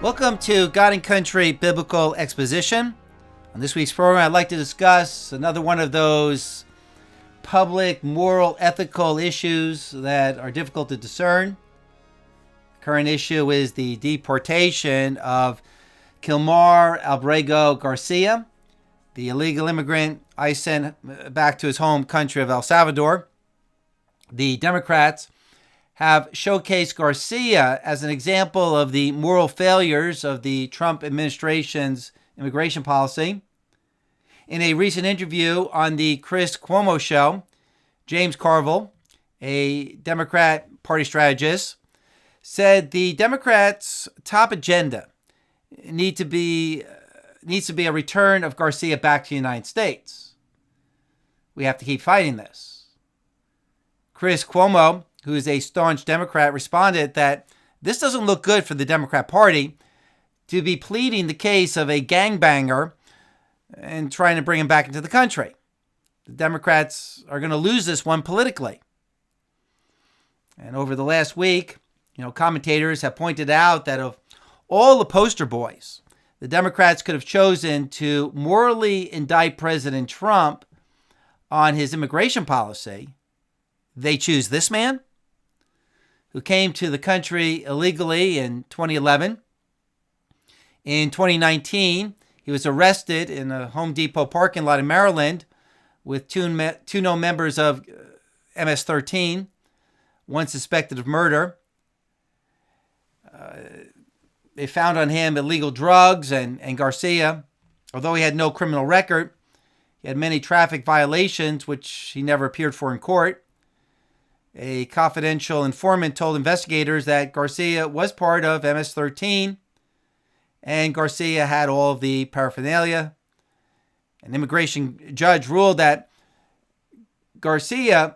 Welcome to God and Country Biblical Exposition. On this week's program, I'd like to discuss another one of those public, moral, ethical issues that are difficult to discern. The current issue is the deportation of Abrego Garcia, the illegal immigrant ICE sent back to his home country of El Salvador. The Democrats have showcased Garcia as an example of the moral failures of the Trump administration's immigration policy. In a recent interview on the Chris Cuomo show, James Carville, a Democrat party strategist, said the Democrats' top agenda needs to be a return of Garcia back to the United States. We have to keep fighting this. Chris Cuomo, who is a staunch Democrat, responded that this doesn't look good for the Democrat Party to be pleading the case of a gangbanger and trying to bring him back into the country. The Democrats are going to lose this one politically. And over the last week, commentators have pointed out that of all the poster boys the Democrats could have chosen to morally indict President Trump on his immigration policy, they choose this man, who came to the country illegally in 2011. In 2019, he was arrested in a Home Depot parking lot in Maryland with two known members of MS-13, one suspected of murder. They found on him illegal drugs, and Garcia, although he had no criminal record, he had many traffic violations, which he never appeared for in court. A confidential informant told investigators that Garcia was part of MS-13, and Garcia had all of the paraphernalia. An immigration judge ruled that Garcia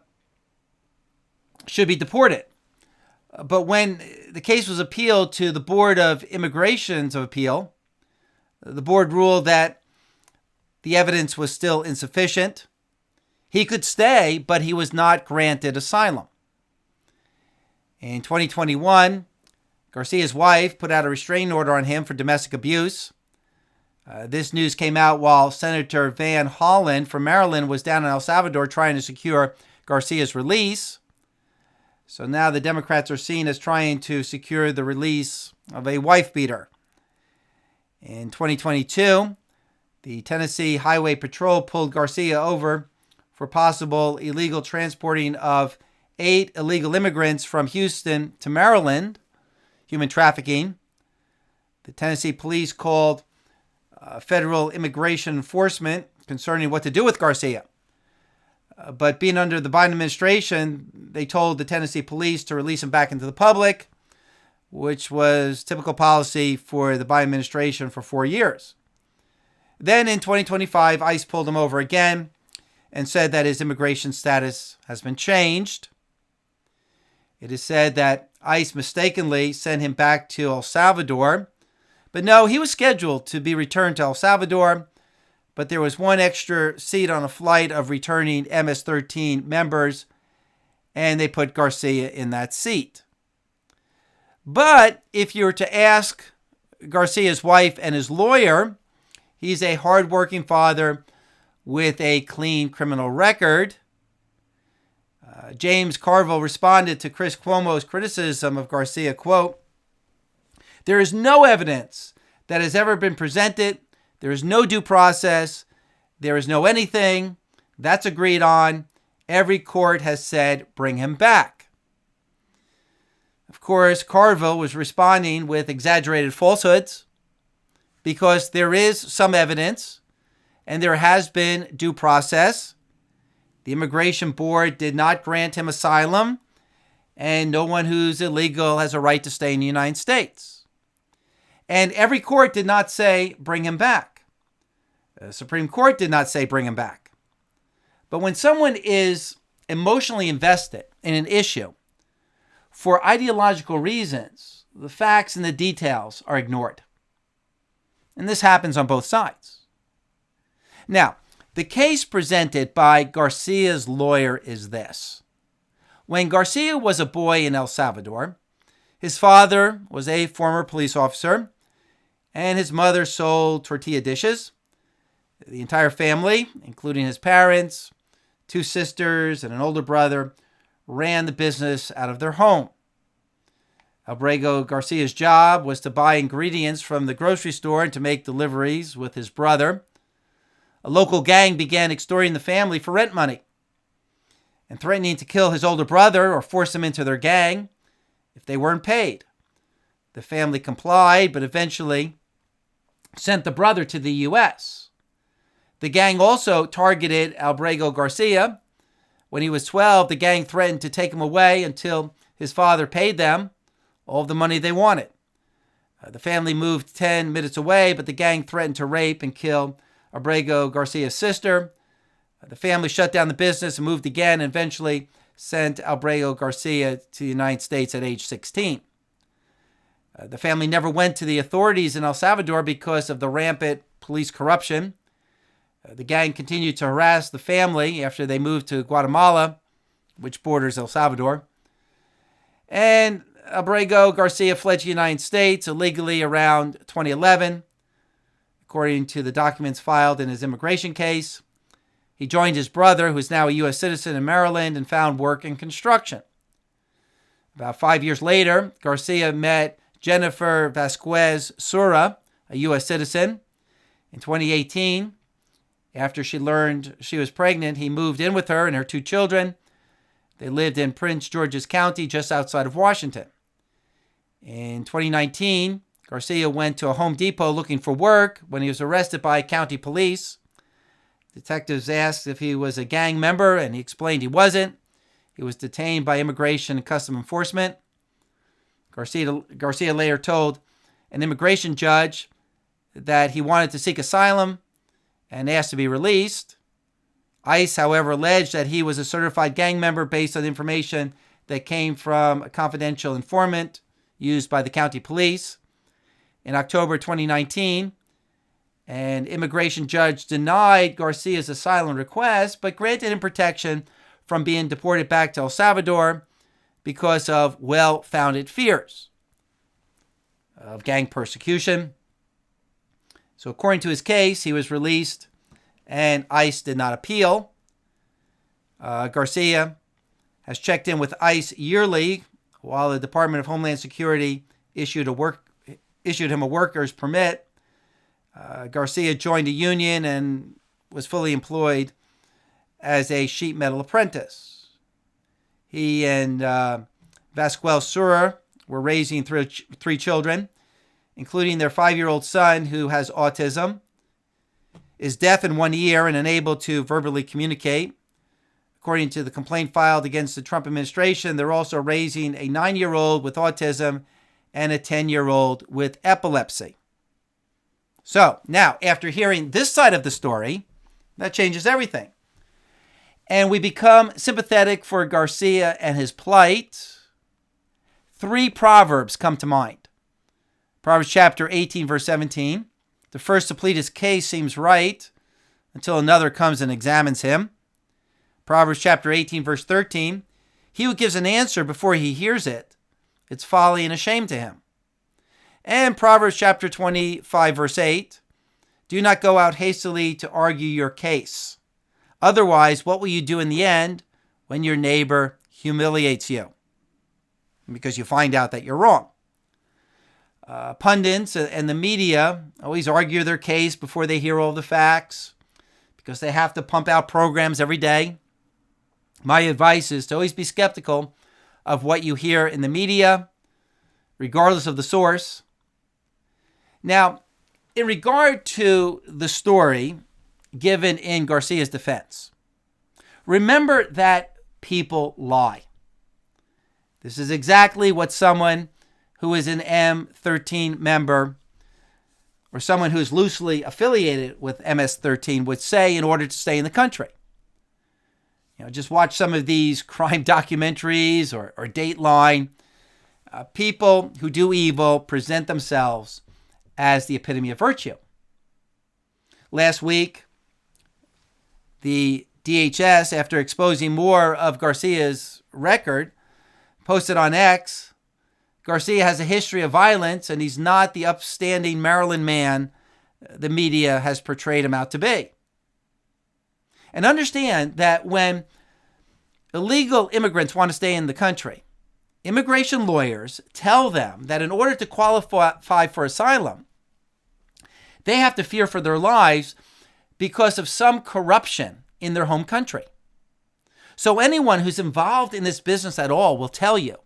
should be deported. But when the case was appealed to the Board of Immigration's Appeal, the board ruled that the evidence was still insufficient. He could stay, but he was not granted asylum. In 2021, Garcia's wife put out a restraining order on him for domestic abuse. This news came out while Senator Van Hollen from Maryland was down in El Salvador trying to secure Garcia's release. So now the Democrats are seen as trying to secure the release of a wife beater. In 2022, the Tennessee Highway Patrol pulled Garcia over for possible illegal transporting of 8 illegal immigrants from Houston to Maryland, human trafficking. The Tennessee police called federal immigration enforcement concerning what to do with Garcia. But being under the Biden administration, they told the Tennessee police to release him back into the public, which was typical policy for the Biden administration for 4 years. Then in 2025, ICE pulled him over again and said that his immigration status has been changed. It is said that ICE mistakenly sent him back to El Salvador. But no, he was scheduled to be returned to El Salvador, but there was one extra seat on a flight of returning MS-13 members, and they put Garcia in that seat. But if you were to ask Garcia's wife and his lawyer, he's a hardworking father with a clean criminal record. James Carville responded to Chris Cuomo's criticism of Garcia, quote, "There is no evidence that has ever been presented. There is no due process. There is no anything. That's agreed on. Every court has said, bring him back." Of course, Carville was responding with exaggerated falsehoods because there is some evidence and there has been due process. The Immigration Board did not grant him asylum, and no one who's illegal has a right to stay in the United States. And every court did not say, bring him back. The Supreme Court did not say, bring him back. But when someone is emotionally invested in an issue for ideological reasons, the facts and the details are ignored. And this happens on both sides. Now, the case presented by Garcia's lawyer is this. When Garcia was a boy in El Salvador, his father was a former police officer, and his mother sold tortilla dishes. The entire family, including his parents, 2 sisters, and an older brother, ran the business out of their home. Abrego Garcia's job was to buy ingredients from the grocery store and to make deliveries with his brother. A local gang began extorting the family for rent money and threatening to kill his older brother or force him into their gang if they weren't paid. The family complied, but eventually sent the brother to the U.S. The gang also targeted Abrego Garcia. When he was 12, the gang threatened to take him away until his father paid them all of the money they wanted. The family moved 10 minutes away, but the gang threatened to rape and kill Abrego Garcia's sister. The family shut down the business and moved again, and eventually sent Abrego Garcia to the United States at age 16. The family never went to the authorities in El Salvador because of the rampant police corruption. The gang continued to harass the family after they moved to Guatemala, which borders El Salvador. And Abrego Garcia fled to the United States illegally around 2011. According to the documents filed in his immigration case, he joined his brother, who is now a U.S. citizen in Maryland, and found work in construction. About 5 years later, Garcia met Jennifer Vasquez Sura, a U.S. citizen. In 2018, after she learned she was pregnant, he moved in with her and her 2 children. They lived in Prince George's County, just outside of Washington. In 2019, Garcia went to a Home Depot looking for work when he was arrested by county police. Detectives asked if he was a gang member, and he explained he wasn't. He was detained by Immigration and Customs Enforcement. Garcia later told an immigration judge that he wanted to seek asylum and asked to be released. ICE, however, alleged that he was a certified gang member based on information that came from a confidential informant used by the county police. In October 2019, an immigration judge denied Garcia's asylum request, but granted him protection from being deported back to El Salvador because of well-founded fears of gang persecution. So according to his case, he was released and ICE did not appeal. Garcia has checked in with ICE yearly while the Department of Homeland Security issued him a worker's permit. Garcia joined a union and was fully employed as a sheet metal apprentice. He and Vasquez Sura were raising 3 children, including their 5-year-old son who has autism, is deaf in 1 ear and unable to verbally communicate. According to the complaint filed against the Trump administration, they're also raising a 9-year-old with autism and a 10-year-old with epilepsy. So now, after hearing this side of the story, that changes everything. And we become sympathetic for Garcia and his plight. 3 Proverbs come to mind. Proverbs chapter 18, verse 17. The first to plead his case seems right until another comes and examines him. Proverbs chapter 18, verse 13. He who gives an answer before he hears it, it's folly and a shame to him. And Proverbs chapter 25, verse 8. Do not go out hastily to argue your case. Otherwise, what will you do in the end when your neighbor humiliates you? Because you find out that you're wrong. Pundits and the media always argue their case before they hear all the facts because they have to pump out programs every day. My advice is to always be skeptical of what you hear in the media, regardless of the source. Now, in regard to the story given in Garcia's defense, remember that people lie. This is exactly what someone who is an M13 member or someone who is loosely affiliated with MS-13 would say in order to stay in the country. Just watch some of these crime documentaries or Dateline. People who do evil present themselves as the epitome of virtue. Last week, the DHS, after exposing more of Garcia's record, posted on X, Garcia has a history of violence, and he's not the upstanding Maryland man the media has portrayed him out to be. And understand that when illegal immigrants want to stay in the country, immigration lawyers tell them that in order to qualify for asylum, they have to fear for their lives because of some corruption in their home country. So anyone who's involved in this business at all will tell you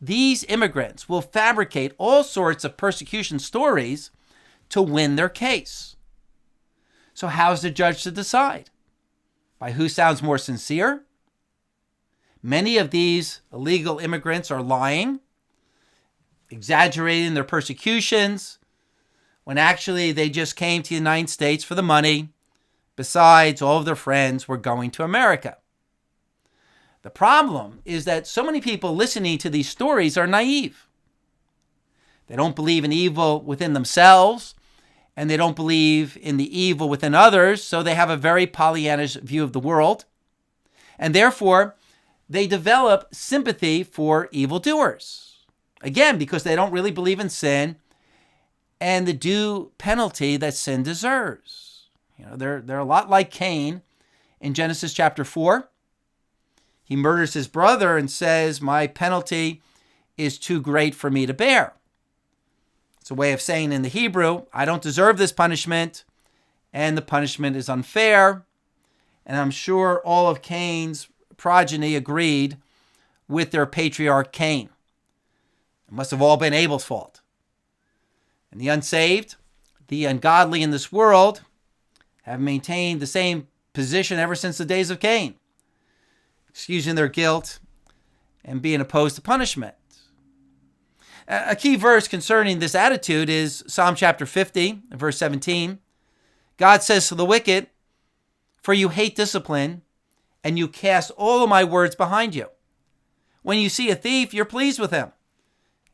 these immigrants will fabricate all sorts of persecution stories to win their case. So how's the judge to decide? By who sounds more sincere? Many of these illegal immigrants are lying, exaggerating their persecutions, when actually they just came to the United States for the money. Besides, all of their friends were going to America. The problem is that so many people listening to these stories are naive. They don't believe in evil within themselves, and they don't believe in the evil within others, so they have a very Pollyannish view of the world. And therefore, they develop sympathy for evildoers. Again, because they don't really believe in sin and the due penalty that sin deserves. You know, they're a lot like Cain in Genesis chapter 4. He murders his brother and says, my penalty is too great for me to bear. It's a way of saying in the Hebrew, I don't deserve this punishment, and the punishment is unfair. And I'm sure all of Cain's progeny agreed with their patriarch Cain. It must have all been Abel's fault. And the unsaved, the ungodly in this world, have maintained the same position ever since the days of Cain, excusing their guilt and being opposed to punishment. A key verse concerning this attitude is Psalm chapter 50, verse 17. God says to the wicked, for you hate discipline, and you cast all of my words behind you. When you see a thief, you're pleased with him,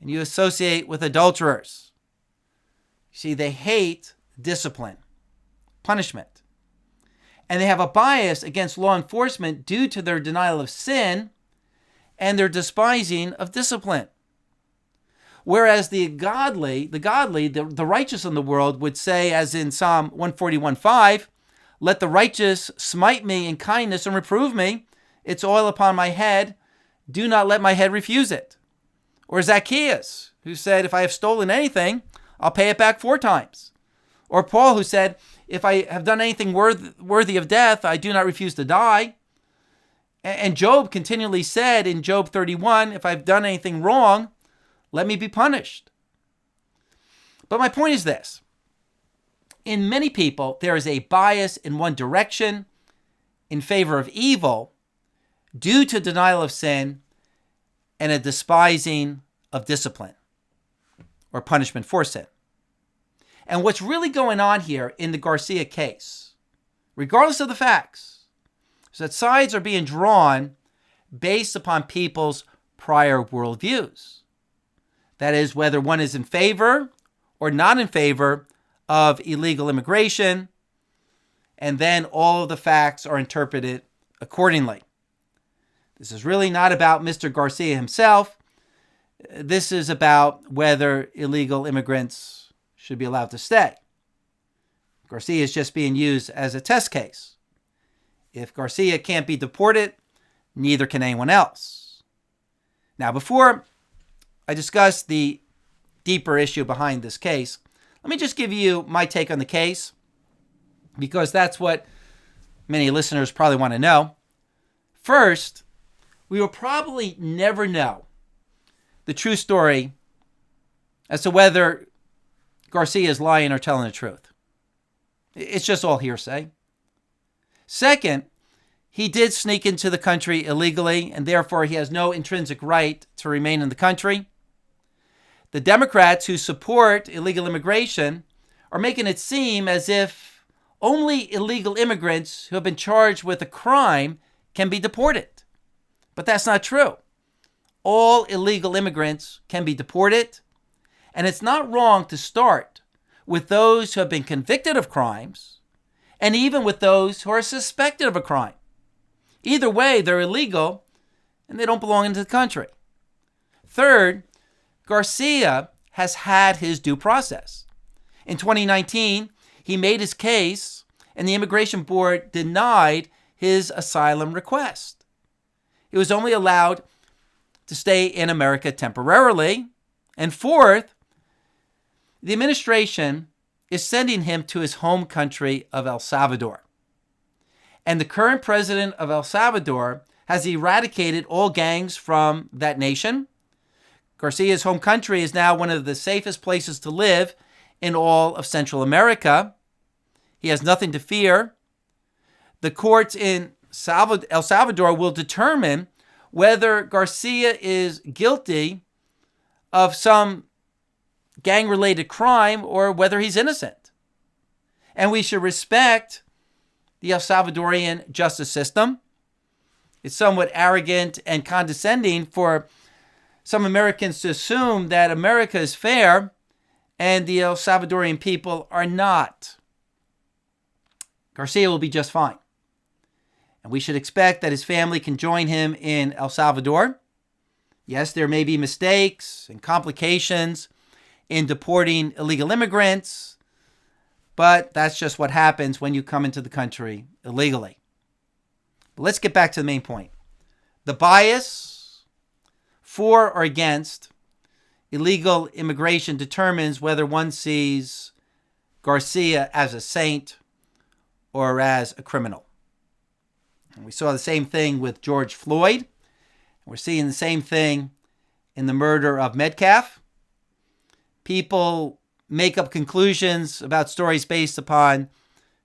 and you associate with adulterers. See, they hate discipline, punishment. And they have a bias against law enforcement due to their denial of sin and their despising of discipline. Whereas the righteous in the world would say, as in Psalm 141:5, let the righteous smite me in kindness and reprove me. It's oil upon my head. Do not let my head refuse it. Or Zacchaeus, who said, if I have stolen anything, I'll pay it back 4 times. Or Paul, who said, if I have done anything worthy of death, I do not refuse to die. And Job continually said in Job 31, if I've done anything wrong, let me be punished. But my point is this. In many people, there is a bias in one direction in favor of evil due to denial of sin and a despising of discipline or punishment for sin. And what's really going on here in the Garcia case, regardless of the facts, is that sides are being drawn based upon people's prior worldviews. That is, whether one is in favor or not in favor of illegal immigration, and then all of the facts are interpreted accordingly. This is really not about Mr. Garcia himself. This is about whether illegal immigrants should be allowed to stay. Garcia is just being used as a test case. If Garcia can't be deported, neither can anyone else. Now, before I discuss the deeper issue behind this case, let me just give you my take on the case, because that's what many listeners probably want to know. First, we will probably never know the true story as to whether Garcia is lying or telling the truth. It's just all hearsay. Second, he did sneak into the country illegally, and therefore he has no intrinsic right to remain in the country. The Democrats who support illegal immigration are making it seem as if only illegal immigrants who have been charged with a crime can be deported. But that's not true. All illegal immigrants can be deported, and it's not wrong to start with those who have been convicted of crimes, and even with those who are suspected of a crime. Either way, they're illegal, and they don't belong into the country. Third, Garcia has had his due process. In 2019, he made his case, and the Immigration Board denied his asylum request. He was only allowed to stay in America temporarily. And fourth, the administration is sending him to his home country of El Salvador. And the current president of El Salvador has eradicated all gangs from that nation. Garcia's home country is now one of the safest places to live in all of Central America. He has nothing to fear. The courts in El Salvador will determine whether Garcia is guilty of some gang-related crime or whether he's innocent. And we should respect the El Salvadorian justice system. It's somewhat arrogant and condescending for some Americans to assume that America is fair and the El Salvadorian people are not. Garcia will be just fine. And we should expect that his family can join him in El Salvador. Yes, there may be mistakes and complications in deporting illegal immigrants, but that's just what happens when you come into the country illegally. But let's get back to the main point. The bias for or against illegal immigration determines whether one sees Garcia as a saint or as a criminal. And we saw the same thing with George Floyd. We're seeing the same thing in the murder of Metcalf. People make up conclusions about stories based upon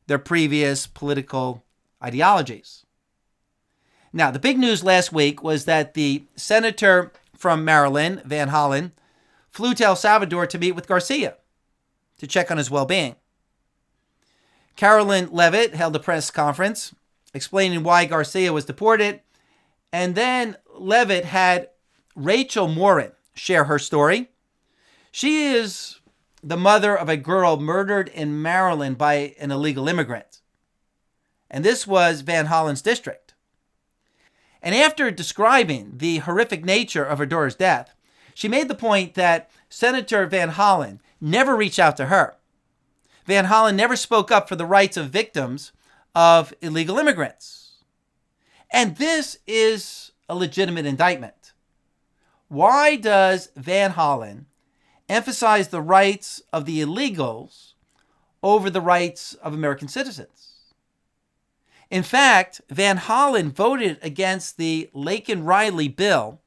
their previous political ideologies. Now, the big news last week was that the senator from Maryland, Van Hollen, flew to El Salvador to meet with Garcia to check on his well-being. Carolyn Levitt held a press conference explaining why Garcia was deported, and then Levitt had Rachel Morin share her story. She is the mother of a girl murdered in Maryland by an illegal immigrant. And this was Van Hollen's district. And after describing the horrific nature of her daughter's death, she made the point that Senator Van Hollen never reached out to her. Van Hollen never spoke up for the rights of victims of illegal immigrants. And this is a legitimate indictment. Why does Van Hollen emphasize the rights of the illegals over the rights of American citizens? In fact, Van Hollen voted against the Laken-Riley bill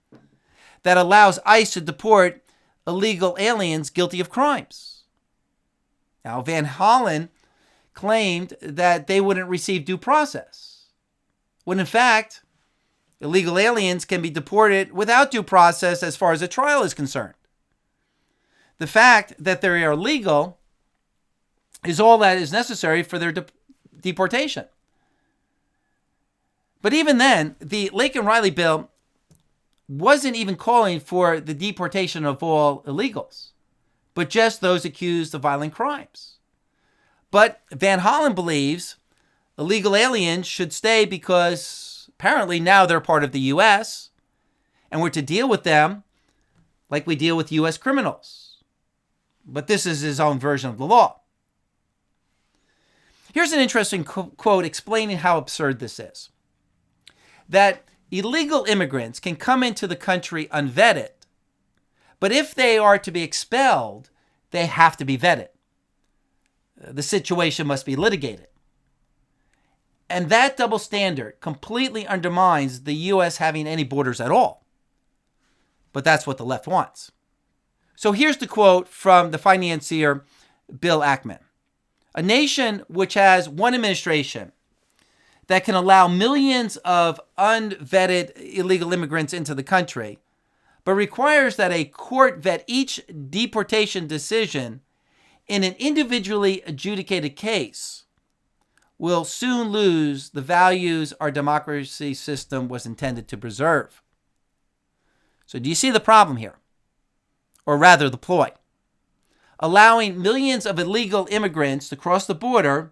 that allows ICE to deport illegal aliens guilty of crimes. Now, Van Hollen claimed that they wouldn't receive due process, when in fact, illegal aliens can be deported without due process as far as a trial is concerned. The fact that they are legal is all that is necessary for their deportation. But even then, the Laken-Riley bill wasn't even calling for the deportation of all illegals, but just those accused of violent crimes. But Van Hollen believes illegal aliens should stay because apparently now they're part of the U.S., and we're to deal with them like we deal with U.S. criminals. But this is his own version of the law. Here's an interesting quote explaining how absurd this is. That illegal immigrants can come into the country unvetted, but if they are to be expelled, they have to be vetted. The situation must be litigated. And that double standard completely undermines the U.S. having any borders at all. But that's what the left wants. So here's the quote from the financier Bill Ackman. A nation which has one administration that can allow millions of unvetted illegal immigrants into the country, but requires that a court vet each deportation decision in an individually adjudicated case, will soon lose the values our democracy system was intended to preserve. So do you see the problem here? Or rather, the ploy. Allowing millions of illegal immigrants to cross the border,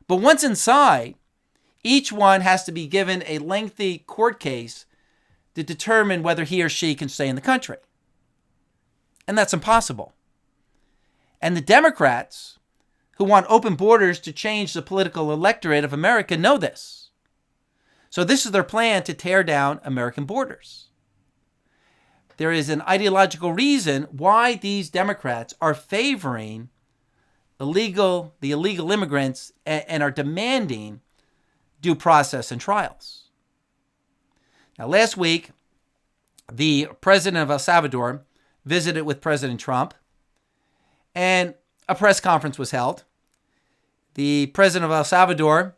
but once inside, each one has to be given a lengthy court case to determine whether he or she can stay in the country. And that's impossible. And the Democrats, who want open borders to change the political electorate of America, know this. So this is their plan to tear down American borders. There is an ideological reason why these Democrats are favoring the illegal immigrants and are demanding due process and trials. Now, last week, the president of El Salvador visited with President Trump, and a press conference was held. The president of El Salvador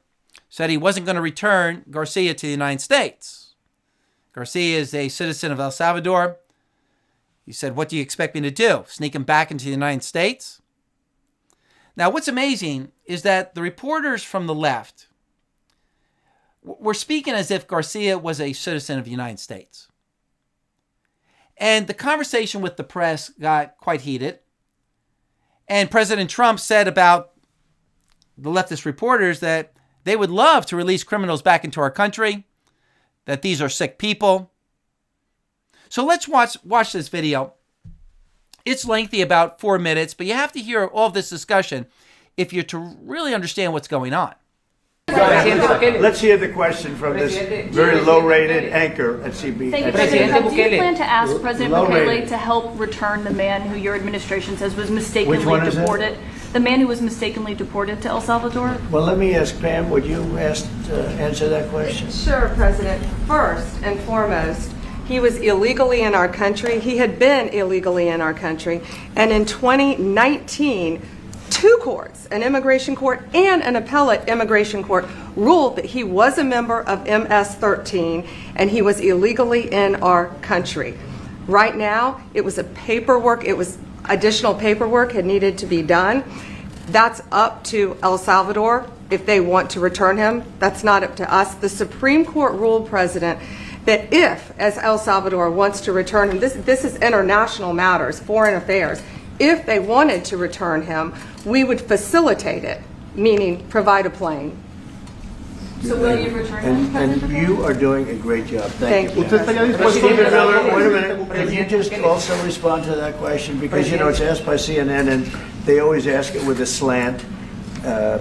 said he wasn't going to return Garcia to the United States. Garcia is a citizen of El Salvador. He said, "What do you expect me to do? Sneak him back into the United States?" Now, what's amazing is that the reporters from the left were speaking as if Garcia was a citizen of the United States. And the conversation with the press got quite heated. And President Trump said about the leftist reporters that they would love to release criminals back into our country, that these are sick people. So let's watch this video. It's lengthy, about 4 minutes, but you have to hear all of this discussion if you're to really understand what's going on. Let's hear the question from this very low-rated anchor at CB. Thank you, President. Do you plan to ask President Bukele to help return the man who your administration says was mistakenly deported? The man who was mistakenly deported to El Salvador? Well, let me ask Pam, would you answer that question? Sure, President. First and foremost, he was illegally in our country. He had been illegally in our country. And in 2019, two courts, an immigration court and an appellate immigration court, ruled that he was a member of MS-13 and he was illegally in our country. Right now, it was additional paperwork had needed to be done. That's up to El Salvador if they want to return him. That's not up to us. The Supreme Court ruled, President, that if, as El Salvador wants to return him, this is international matters, foreign affairs, if they wanted to return him, we would facilitate it, meaning provide a plane. So will you return him, President And Bukele? you are doing a great job. Thank you. Thank Stephen Miller, wait a minute. Can you just also respond to that question? Because, you know, it's asked by CNN, and they always ask it with a slant,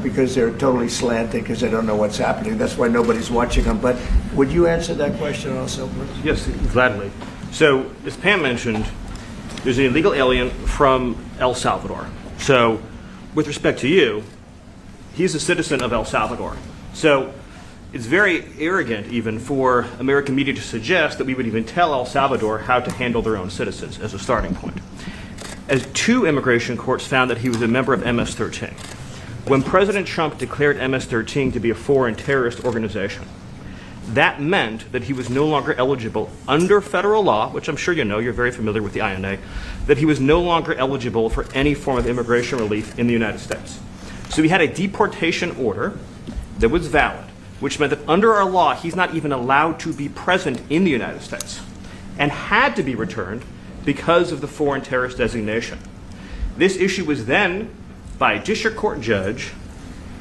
because they're totally slanted because they don't know what's happening. That's why nobody's watching them. But would you answer that question also, please? Yes, gladly. So, as Pam mentioned, there's an illegal alien from El Salvador. So, with respect to you, he's a citizen of El Salvador. So, it's very arrogant even for American media to suggest that we would even tell El Salvador how to handle their own citizens as a starting point. As two immigration courts found that he was a member of MS-13. When President Trump declared MS-13 to be a foreign terrorist organization, that meant that he was no longer eligible under federal law, which I'm sure you know, you're very familiar with the INA, that he was no longer eligible for any form of immigration relief in the United States. So he had a deportation order that was valid, which meant that under our law, he's not even allowed to be present in the United States and had to be returned because of the foreign terrorist designation. This issue was then, by a district court judge,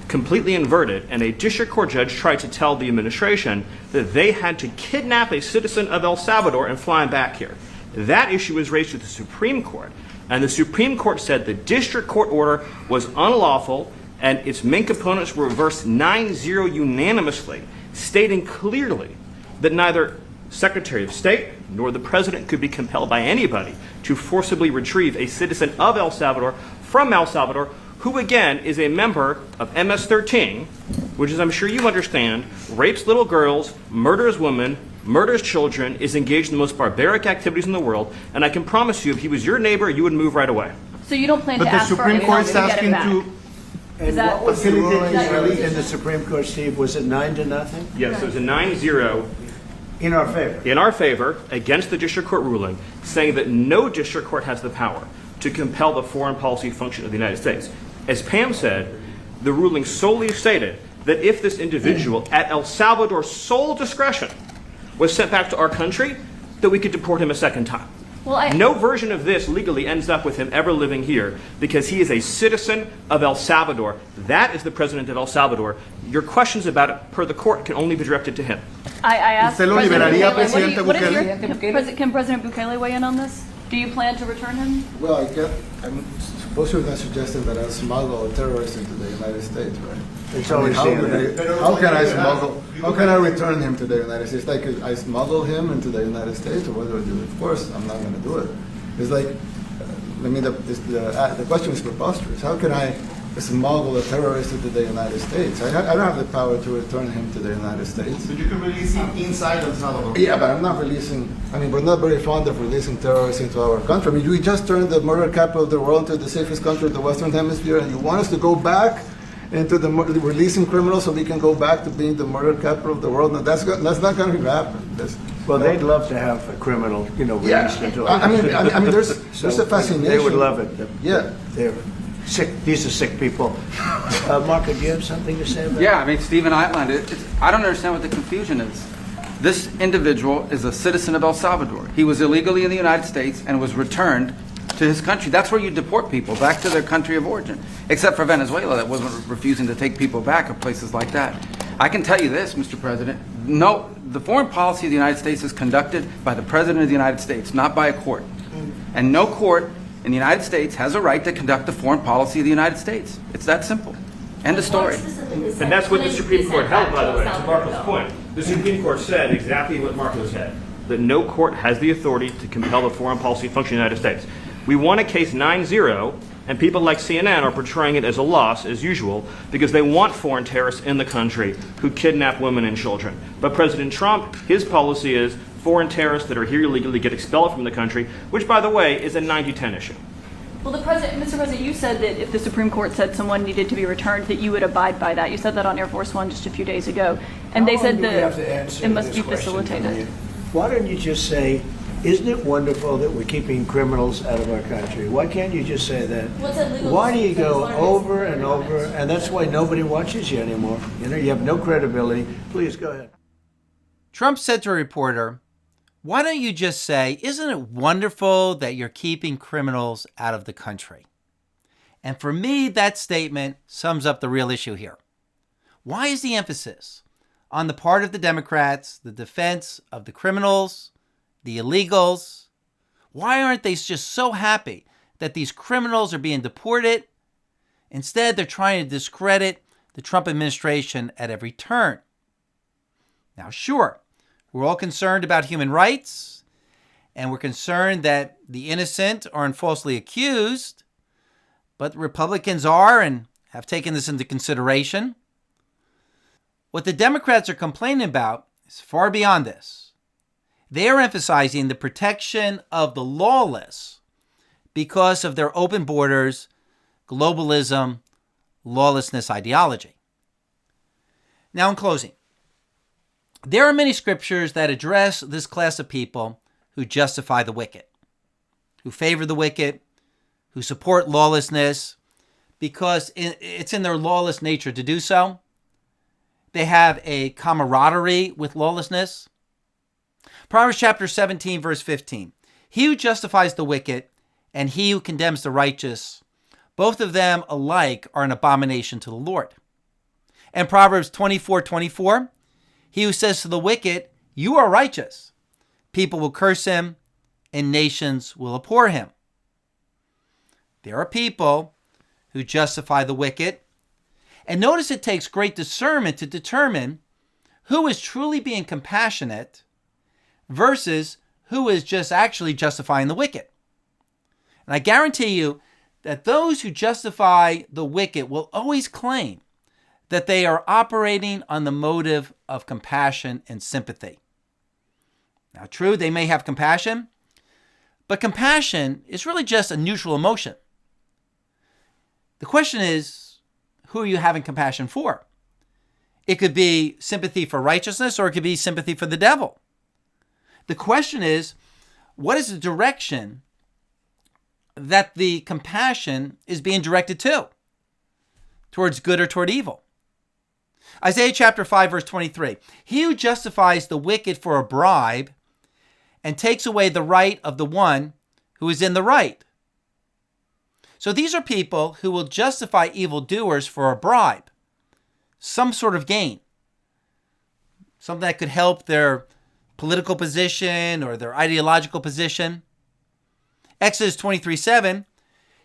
completely inverted, and a district court judge tried to tell the administration that they had to kidnap a citizen of El Salvador and fly him back here. That issue was raised to the Supreme Court, and the Supreme Court said the district court order was unlawful, and its main components were reversed 9-0 unanimously, stating clearly that neither Secretary of State nor the President could be compelled by anybody to forcibly retrieve a citizen of El Salvador from El Salvador, who again is a member of MS-13, which, as I'm sure you understand, rapes little girls, murders women, murders children, is engaged in the most barbaric activities in the world, and I can promise you, if he was your neighbor, you would move right away. So you don't plan But to the ask for Supreme any Court's help to get him asking back? to. And that- what was the ruling Facilitate- in the Supreme Court, Steve? Was it 9-0? Yes, it was a 9-0 In our favor? in our favor against the district court ruling, saying that no district court has the power to compel the foreign policy function of the United States. As Pam said, the ruling solely stated that if this individual, at El Salvador's sole discretion, was sent back to our country, that we could deport him a second time. Well, No version of this legally ends up with him ever living here because he is a citizen of El Salvador. That is the president of El Salvador. Your questions about it, per the court, can only be directed to him. I asked ¿Usted lo President liberaría, Bukele, Presidente what is Bukele? can President Bukele weigh in on this? Do you plan to return him? Well, I'm supposed to have suggested that I smuggle a terrorist into the United States, right? It's always how can I smuggle? How can I return him to the United States? Like I smuggle him into the United States, or what do I do? Of course, I'm not going to do it. It's like, the question is preposterous. How can I smuggle a terrorist into the United States? I don't have the power to return him to the United States. But you can release him inside El Salvador. Yeah, but I'm not releasing. We're not very fond of releasing terrorists into our country. We just turned the murder capital of the world into the safest country of the Western Hemisphere, and you want us to go back into releasing criminals so we can go back to being the murder capital of the world? No, that's not going to happen. They'd love to have a criminal, released into. There's a fascination. They would love it. Yeah, they're sick. These are sick people. Marco, do you have something to say about that? Yeah, Stephen outlined it. I don't understand what the confusion is. This individual is a citizen of El Salvador. He was illegally in the United States and was returned to his country. That's where you deport people, back to their country of origin. Except for Venezuela, that wasn't refusing to take people back, or places like that. I can tell you this, Mr. President. No, the foreign policy of the United States is conducted by the President of the United States, not by a court. And no court in the United States has a right to conduct the foreign policy of the United States. It's that simple. End of story. And that's what the Supreme Court held, by the way, to Marco's point. The Supreme Court said exactly what Marco said, that no court has the authority to compel the foreign policy function of the United States. We won a case 9-0, and people like CNN are portraying it as a loss, as usual, because they want foreign terrorists in the country who kidnap women and children. But President Trump, his policy is foreign terrorists that are here illegally get expelled from the country, which, by the way, is a 90-10 issue. Well, Mr. President, you said that if the Supreme Court said someone needed to be returned, that you would abide by that. You said that on Air Force One just a few days ago. And they said that it must be facilitated. Why don't you just say, isn't it wonderful that we're keeping criminals out of our country? Why can't you just say that? Why do you go over and over? And that's why nobody watches you anymore. You have no credibility. Please, go ahead. Trump said to a reporter, why don't you just say, isn't it wonderful that you're keeping criminals out of the country? And for me, that statement sums up the real issue here. Why is the emphasis on the part of the Democrats, the defense of the criminals, the illegals? Why aren't they just so happy that these criminals are being deported? Instead, they're trying to discredit the Trump administration at every turn. Now, sure, we're all concerned about human rights, and we're concerned that the innocent aren't falsely accused, but Republicans are and have taken this into consideration. What the Democrats are complaining about is far beyond this. They are emphasizing the protection of the lawless because of their open borders, globalism, lawlessness ideology. Now, in closing, there are many scriptures that address this class of people who justify the wicked, who favor the wicked, who support lawlessness because it's in their lawless nature to do so. They have a camaraderie with lawlessness. Proverbs chapter 17, verse 15. He who justifies the wicked and he who condemns the righteous, both of them alike are an abomination to the Lord. And Proverbs 24:24. He who says to the wicked, you are righteous, people will curse him and nations will abhor him. There are people who justify the wicked. And notice it takes great discernment to determine who is truly being compassionate versus who is just actually justifying the wicked. And I guarantee you that those who justify the wicked will always claim that they are operating on the motive of compassion and sympathy. Now, true, they may have compassion, but compassion is really just a neutral emotion. The question is, who are you having compassion for? It could be sympathy for righteousness, or it could be sympathy for the devil. The question is, what is the direction that the compassion is being directed to? Towards good or toward evil? Isaiah chapter 5, verse 23. He who justifies the wicked for a bribe and takes away the right of the one who is in the right. So these are people who will justify evildoers for a bribe, some sort of gain, something that could help their political position or their ideological position. Exodus 23:7,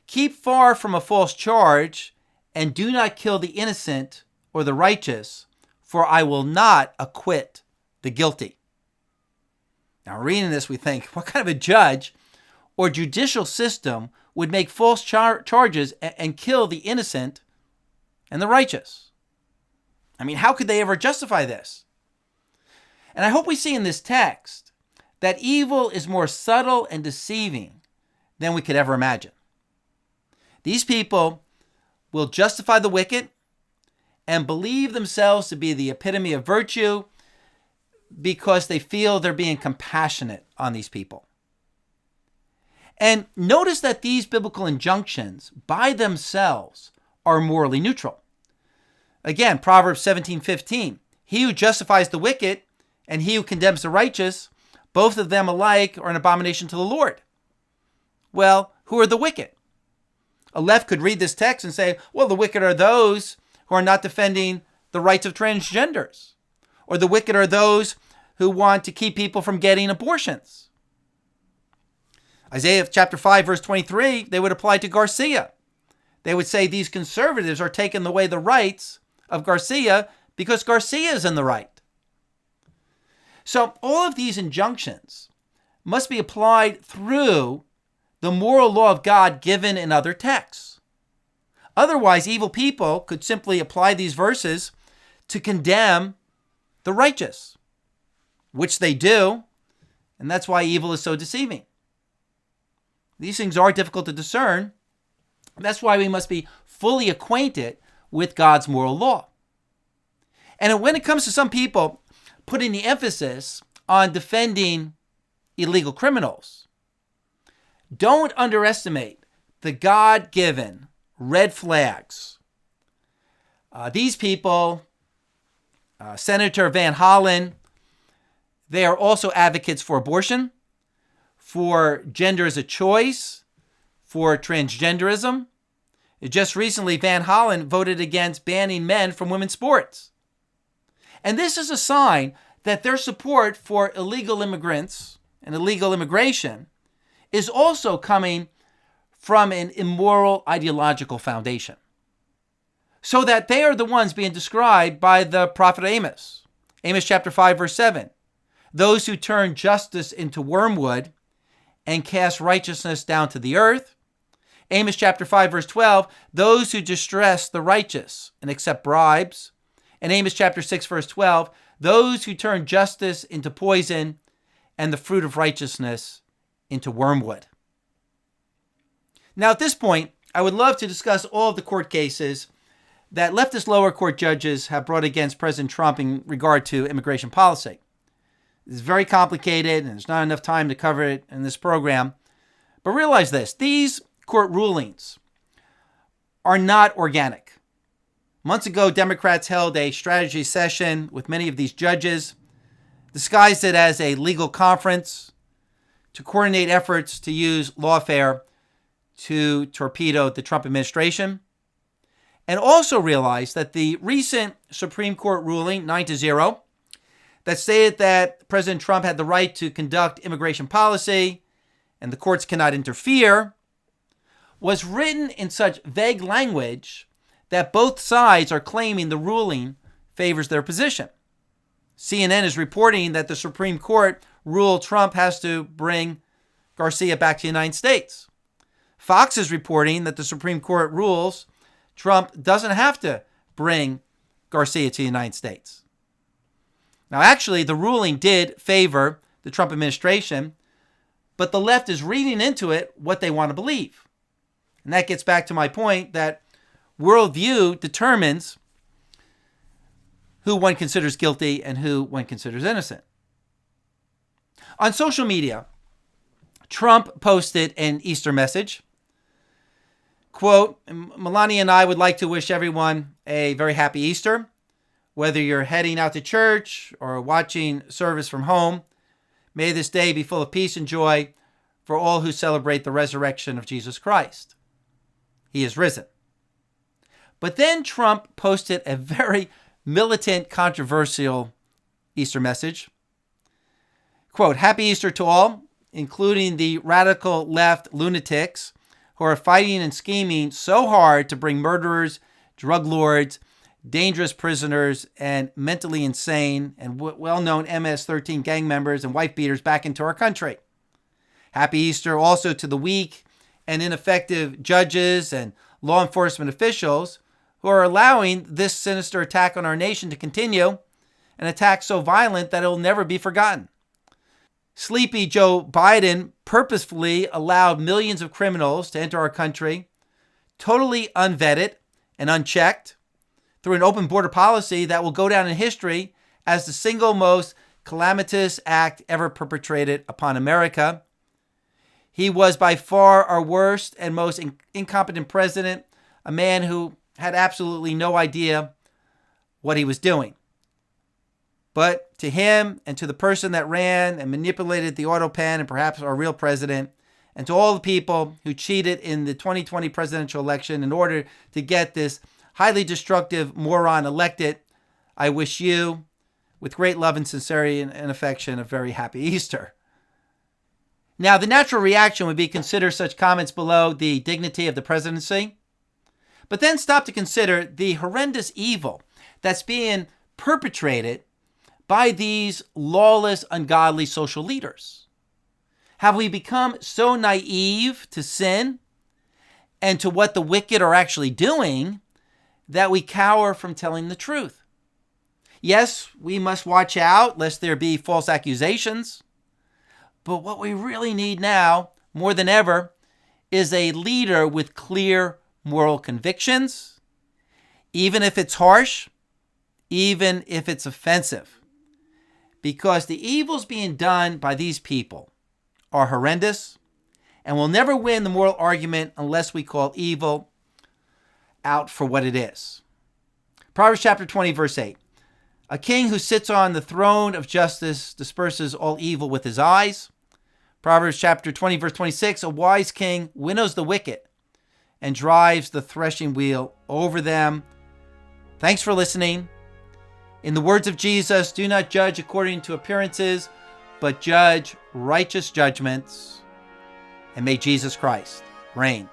keep far from a false charge and do not kill the innocent or the righteous, for I will not acquit the guilty. Now, reading this, we think, what kind of a judge or judicial system would make false charges and kill the innocent and the righteous? I mean, how could they ever justify this? And I hope we see in this text that evil is more subtle and deceiving than we could ever imagine. These people will justify the wicked and believe themselves to be the epitome of virtue because they feel they're being compassionate on these people. And notice that these biblical injunctions by themselves are morally neutral. Again, Proverbs 17:15, he who justifies the wicked and he who condemns the righteous, both of them alike are an abomination to the Lord. Well, who are the wicked? A left could read this text and say, well, the wicked are those who are not defending the rights of transgenders, or the wicked are those who want to keep people from getting abortions. Isaiah chapter 5, verse 23, they would apply to Garcia. They would say these conservatives are taking away the rights of Garcia because Garcia is in the right. So all of these injunctions must be applied through the moral law of God given in other texts. Otherwise, evil people could simply apply these verses to condemn the righteous, which they do, and that's why evil is so deceiving. These things are difficult to discern. That's why we must be fully acquainted with God's moral law. And when it comes to some people putting the emphasis on defending illegal criminals, don't underestimate the God-given red flags. These people, Senator Van Hollen, they are also advocates for abortion, for gender as a choice, for transgenderism. Just recently, Van Hollen voted against banning men from women's sports. And this is a sign that their support for illegal immigrants and illegal immigration is also coming from an immoral ideological foundation. So that they are the ones being described by the prophet Amos. Amos chapter 5, verse 7. Those who turn justice into wormwood and cast righteousness down to the earth. Amos chapter 5, verse 12. Those who distress the righteous and accept bribes. And Amos chapter 6, verse 12. Those who turn justice into poison and the fruit of righteousness into wormwood. Now, at this point, I would love to discuss all of the court cases that leftist lower court judges have brought against President Trump in regard to immigration policy. It's very complicated, and there's not enough time to cover it in this program. But realize this, these court rulings are not organic. Months ago, Democrats held a strategy session with many of these judges, disguised it as a legal conference to coordinate efforts to use lawfare to torpedo the Trump administration. And also realized that the recent Supreme Court ruling, 9-0, that stated that President Trump had the right to conduct immigration policy and the courts cannot interfere, was written in such vague language that both sides are claiming the ruling favors their position. CNN is reporting that the Supreme Court ruled Trump has to bring Garcia back to the United States. Fox is reporting that the Supreme Court rules Trump doesn't have to bring Garcia to the United States. Now, actually, the ruling did favor the Trump administration, but the left is reading into it what they want to believe. And that gets back to my point that worldview determines who one considers guilty and who one considers innocent. On social media, Trump posted an Easter message. Quote, Melania and I would like to wish everyone a very happy Easter. Whether you're heading out to church or watching service from home, may this day be full of peace and joy for all who celebrate the resurrection of Jesus Christ. He is risen. But then Trump posted a very militant, controversial Easter message. Quote, Happy Easter to all. including the radical left lunatics who are fighting and scheming so hard to bring murderers, drug lords, dangerous prisoners, and mentally insane and well-known MS-13 gang members and wife beaters back into our country. Happy Easter also to the weak and ineffective judges and law enforcement officials who are allowing this sinister attack on our nation to continue, an attack so violent that it will never be forgotten. Sleepy Joe Biden purposefully allowed millions of criminals to enter our country, totally unvetted and unchecked, through an open border policy that will go down in history as the single most calamitous act ever perpetrated upon America. He was by far our worst and most incompetent president, a man who had absolutely no idea what he was doing. But to him and to the person that ran and manipulated the auto pen and perhaps our real president, and to all the people who cheated in the 2020 presidential election in order to get this highly destructive moron elected, I wish you, with great love and sincerity and affection, a very happy Easter. Now, the natural reaction would be consider such comments below the dignity of the presidency, but then stop to consider the horrendous evil that's being perpetrated by these lawless, ungodly social leaders. Have we become so naive to sin and to what the wicked are actually doing that we cower from telling the truth? Yes, we must watch out lest there be false accusations. But what we really need now, more than ever, is a leader with clear moral convictions, even if it's harsh, even if it's offensive. Because the evils being done by these people are horrendous, and we'll never win the moral argument unless we call evil out for what it is. Proverbs chapter 20, verse 8. A king who sits on the throne of justice disperses all evil with his eyes. Proverbs chapter 20, verse 26. A wise king winnows the wicked and drives the threshing wheel over them. Thanks for listening. In the words of Jesus, do not judge according to appearances, but judge righteous judgments. And may Jesus Christ reign.